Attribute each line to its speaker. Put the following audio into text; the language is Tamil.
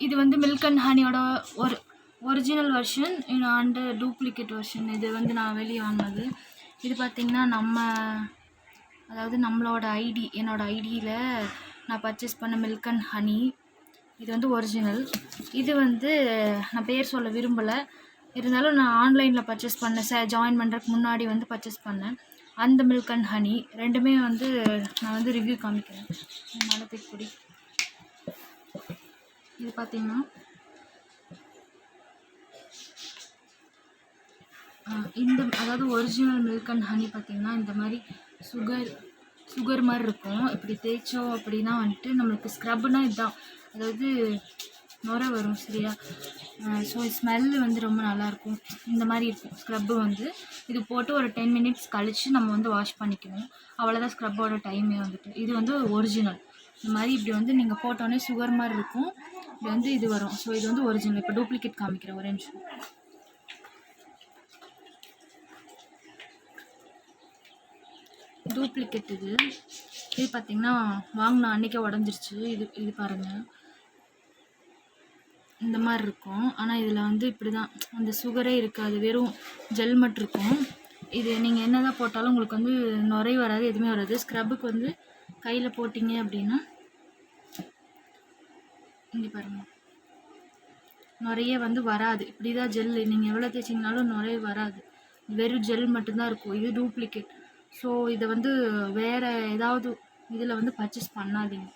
Speaker 1: இது வந்து மில்க் அண்ட் ஹனியோட ஒரு original version and duplicate version. இது வந்து நான் வெளியே வாங்கினது. இது பார்த்திங்கன்னா அதாவது நம்மளோட ஐடி, என்னோடய ஐடியில் நான் பர்ச்சேஸ் பண்ண மில்க் அண்ட் ஹனி. இது வந்து ஒரிஜினல். இது வந்து நான் பேர் சொல்ல விரும்பலை, இருந்தாலும் நான் ஆன்லைனில் பர்ச்சேஸ் பண்ணேன். ஜாயின் பண்ணுறதுக்கு முன்னாடி வந்து பர்ச்சேஸ் பண்ணேன். அந்த மில்க் அண்ட் ஹனி ரெண்டுமே வந்து நான் வந்து ரிவ்யூ காமிக்கிறேன். மலத்தைக்குடி இது பார்த்திங்கன்னா அதாவது ஒரிஜினல் மில்க் அண்ட் ஹனி பார்த்திங்கன்னா இந்த மாதிரி சுகர் மாதிரி இருக்கும். இப்படி தேய்ச்சோம் அப்படின்னா வந்துட்டு நம்மளுக்கு ஸ்க்ரப்னால் இதுதான், அதாவது நுரை வரும் சரியா. ஸோ ஸ்மெல்லு வந்து ரொம்ப நல்லாயிருக்கும். இந்த மாதிரி இருக்கும் ஸ்க்ரப்பு வந்து. இது போட்டு ஒரு 10 மினிட்ஸ் கழித்து நம்ம வந்து வாஷ் பண்ணிக்கணும். அவ்வளோதான் ஸ்க்ரப்போட டைமே வந்துட்டு. இது வந்து ஒரிஜினல். இந்த மாதிரி இப்படி வந்து நீங்கள் போட்டோன்னே சுகர் மாதிரி இருக்கும். இப்படி வந்து இது வரும். ஸோ இது வந்து ஒரிஜினல். இப்போ டூப்ளிகேட் காமிக்கிறேன், ஒரே நிமிஷம். டூப்ளிகேட் இது பார்த்திங்கன்னா வாங்கின அன்றைக்கே உடஞ்சிருச்சு. இது பாருங்கள், இந்த மாதிரி இருக்கும். ஆனால் இதில் வந்து இப்படி தான், அந்த சுகரே இருக்காது, வெறும் ஜெல் மட்டும் இருக்கும். இது நீங்கள் என்ன தான் போட்டாலும் உங்களுக்கு வந்து நுரை வராது, எதுவுமே வராது. ஸ்க்ரப்புக்கு வந்து கையில் போட்டிங்க அப்படின்னா இங்கே பாருங்கள், நுரையே வந்து வராது. இப்படி தான் ஜெல்லு, நீங்கள் எவ்வளோ தேய்ச்சிங்கனாலும் நுரை வராது, வெறும் ஜெல் மட்டும்தான் இருக்கும். இது டூப்ளிகேட். ஸோ இதை வந்து வேறு ஏதாவது இதில் வந்து பர்ச்சேஸ் பண்ணாதீங்க.